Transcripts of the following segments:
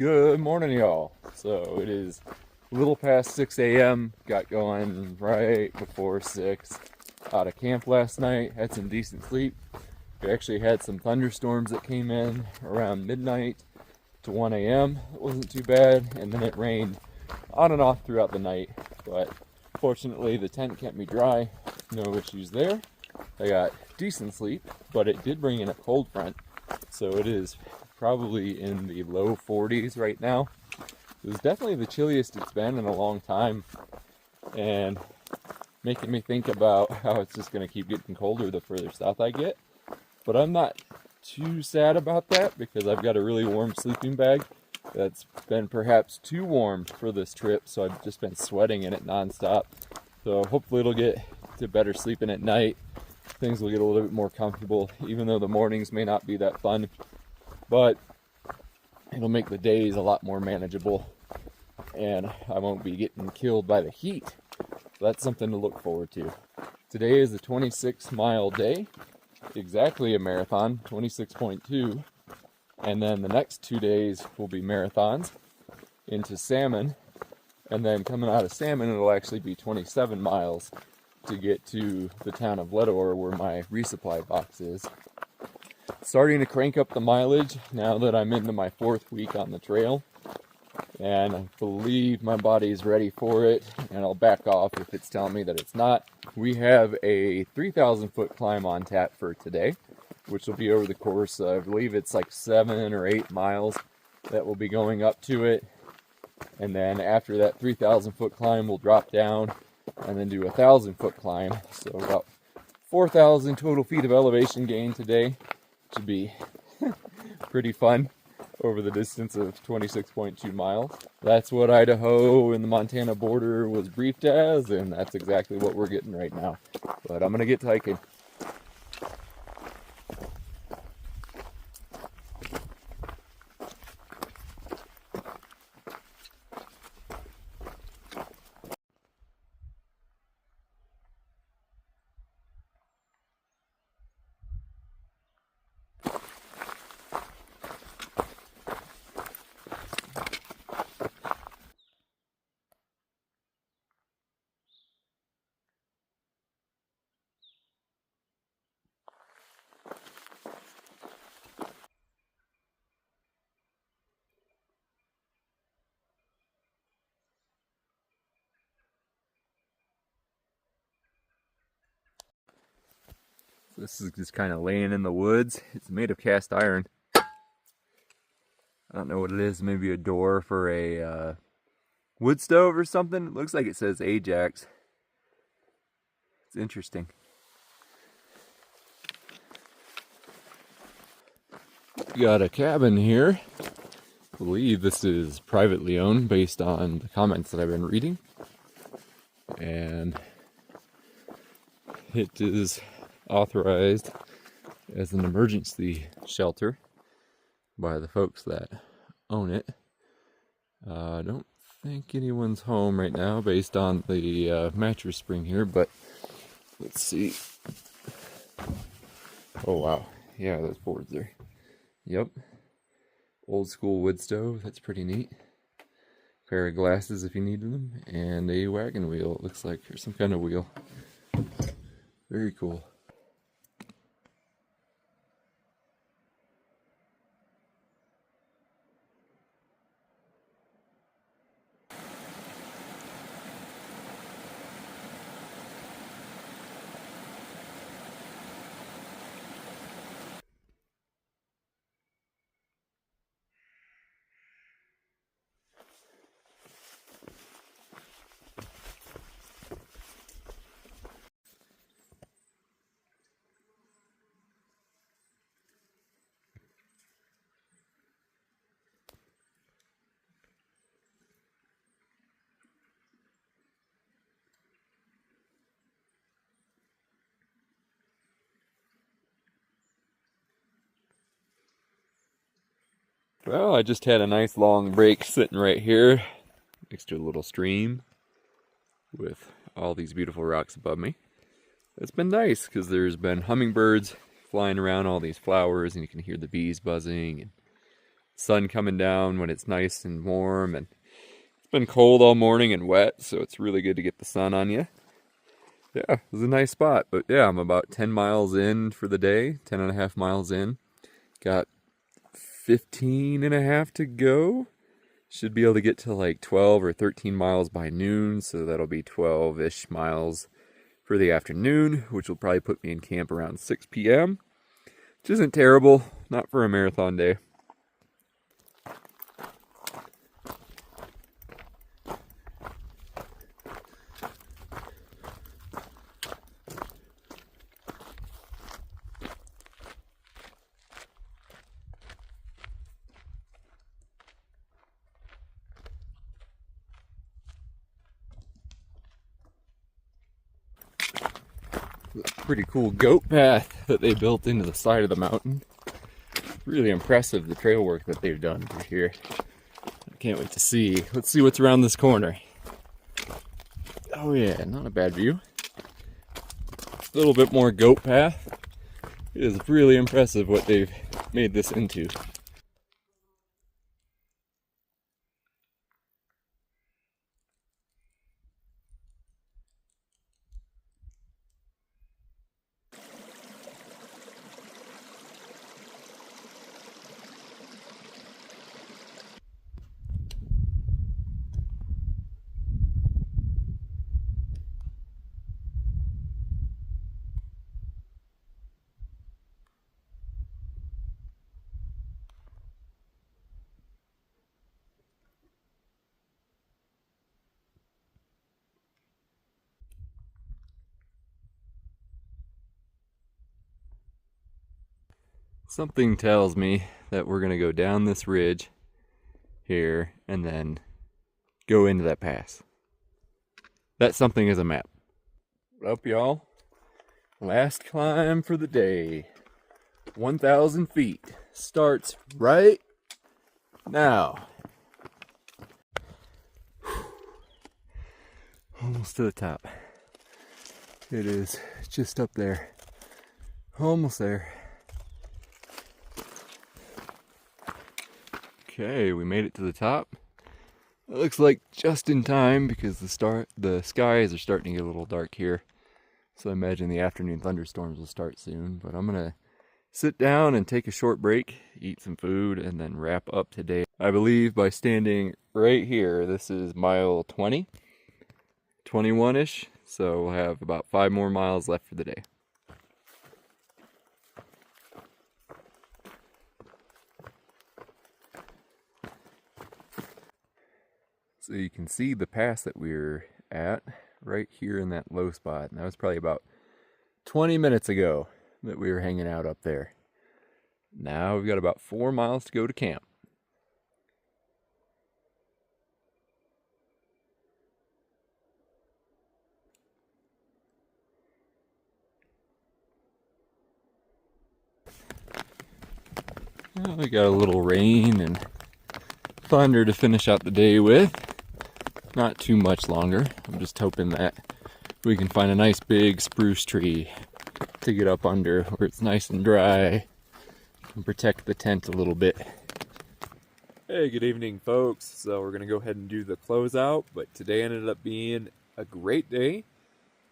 Good morning, y'all. So it is a little past 6 a.m. Got going right before 6. Out of camp last night, had some decent sleep. We actually had some thunderstorms that came in around midnight to 1 a.m. It wasn't too bad, and then it rained on and off throughout the night. But fortunately, the tent kept me dry. No issues there. I got decent sleep, but it did bring in a cold front, so it is probably in the low 40s right now. It was definitely the chilliest it's been in a long time, and making me think about how it's just going to keep getting colder the further south I get. But I'm not too sad about that because I've got a really warm sleeping bag that's been perhaps too warm for this trip, so I've just been sweating in it nonstop. So hopefully it'll get to better sleeping at night. Things will get a little bit more comfortable, even though the mornings may not be that fun. But it'll make the days a lot more manageable, and I won't be getting killed by the heat. So that's something to look forward to. Today is a 26-mile day, exactly a marathon, 26.2. And then the next 2 days will be marathons into Salmon. And then coming out of Salmon, it'll actually be 27 miles to get to the town of Ledore where my resupply box is. Starting to crank up the mileage now that I'm into my 4th week on the trail, and I believe my body's ready for it, and I'll back off if it's telling me that it's not. We have a 3,000 foot climb on tap for today, which will be over the course of, I believe it's like 7 or 8 miles that will be going up to it. And then after that 3,000 foot climb, we'll drop down and then do a 1,000 foot climb. So about 4,000 total feet of elevation gain today. Should be pretty fun over the distance of 26.2 miles. That's what Idaho and the Montana border was briefed as, and that's exactly what we're getting right now. But I'm gonna get to hiking. This is just kind of laying in the woods. It's made of cast iron. I don't know what it is, maybe a door for a wood stove or something. It looks like it says Ajax. It's interesting. Got a cabin here. I believe this is privately owned based on the comments that I've been reading. And it is authorized as an emergency shelter by the folks that own it. I don't think anyone's home right now based on the mattress spring here, but let's see. Oh wow, yeah, those boards there. Yep, old school wood stove, that's pretty neat. Pair of glasses if you needed them, and a wagon wheel, it looks like, or some kind of wheel. Very cool. Well, I just had a nice long break sitting right here next to a little stream with all these beautiful rocks above me. It's been nice because there's been hummingbirds flying around all these flowers, and you can hear the bees buzzing, and sun coming down when it's nice and warm, and it's been cold all morning and wet, so it's really good to get the sun on you. Yeah, it was a nice spot. But yeah, I'm about 10 miles in for the day, 10 and a half miles in. Got 15 and a half to go. Should be able to get to like 12 or 13 miles by noon, so that'll be 12-ish miles for the afternoon, which will probably put me in camp around 6 p.m., which isn't terrible, not for a marathon day. Pretty cool goat path that they built into the side of the mountain. Really impressive, the trail work that they've done through here. I can't wait to see. Let's see what's around this corner. Oh yeah, not a bad view. A little bit more goat path. It is really impressive what they've made this into. Something tells me that we're gonna go down this ridge here and then go into that pass. That something is a map. What up, y'all? Last climb for the day. 1,000 feet. Starts right now. Almost to the top. It is just up there. Almost there. Okay, we made it to the top. It looks like just in time because the skies are starting to get a little dark here. So I imagine the afternoon thunderstorms will start soon. But I'm gonna sit down and take a short break, eat some food, and then wrap up today. I believe by standing right here, this is mile 20, 21-ish. So we'll have about 5 more miles left for the day. So you can see the pass that we're at right here in that low spot. And that was probably about 20 minutes ago that we were hanging out up there. Now we've got about 4 miles to go to camp. Well, we got a little rain and thunder to finish out the day with. Not too much longer. I'm just hoping that we can find a nice big spruce tree to get up under where it's nice and dry and protect the tent a little bit. Hey, good evening, folks. So we're gonna go ahead and do the closeout, but today ended up being a great day.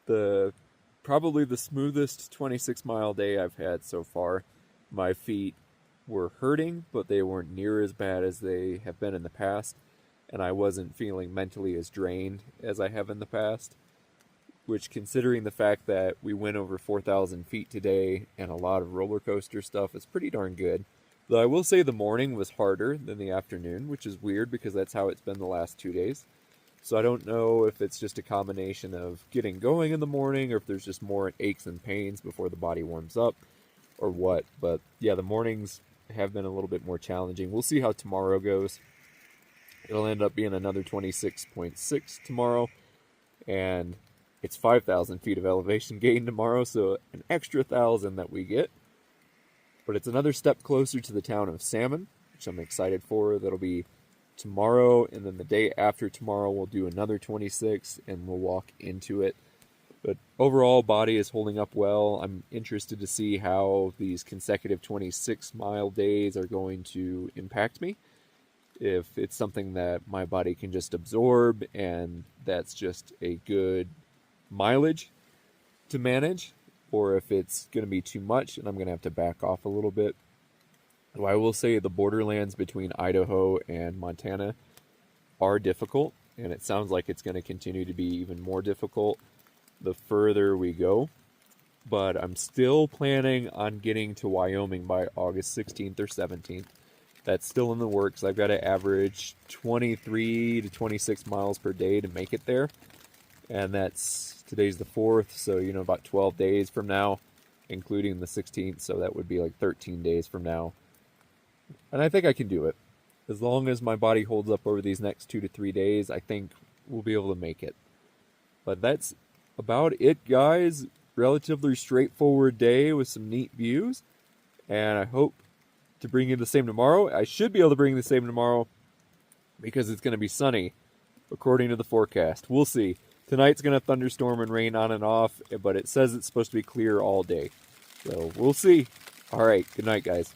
Probably the smoothest 26-mile day I've had so far. My feet were hurting, but they weren't near as bad as they have been in the past, and I wasn't feeling mentally as drained as I have in the past, which, considering the fact that we went over 4,000 feet today and a lot of roller coaster stuff, is pretty darn good. Though I will say the morning was harder than the afternoon, which is weird because that's how it's been the last 2 days. So I don't know if it's just a combination of getting going in the morning or if there's just more aches and pains before the body warms up or what. But yeah, the mornings have been a little bit more challenging. We'll see how tomorrow goes. It'll end up being another 26.6 tomorrow, and it's 5,000 feet of elevation gain tomorrow, so an extra 1,000 that we get. But it's another step closer to the town of Salmon, which I'm excited for. That'll be tomorrow, and then the day after tomorrow we'll do another 26, and we'll walk into it. But overall, body is holding up well. I'm interested to see how these consecutive 26-mile days are going to impact me. If it's something that my body can just absorb and that's just a good mileage to manage, or if it's going to be too much and I'm going to have to back off a little bit. Though I will say the borderlands between Idaho and Montana are difficult, and it sounds like it's going to continue to be even more difficult the further we go. But I'm still planning on getting to Wyoming by August 16th or 17th. That's still in the works. I've got to average 23 to 26 miles per day to make it there. And today's the 4th, so about 12 days from now, including the 16th, so that would be like 13 days from now. And I think I can do it. As long as my body holds up over these next 2 to 3 days, I think we'll be able to make it. But that's about it, guys. Relatively straightforward day with some neat views. And I hope to bring you the same tomorrow. I should be able to bring the same tomorrow because it's going to be sunny, according to the forecast. We'll see. Tonight's going to thunderstorm and rain on and off, but it says it's supposed to be clear all day. So we'll see. All right. Good night, guys.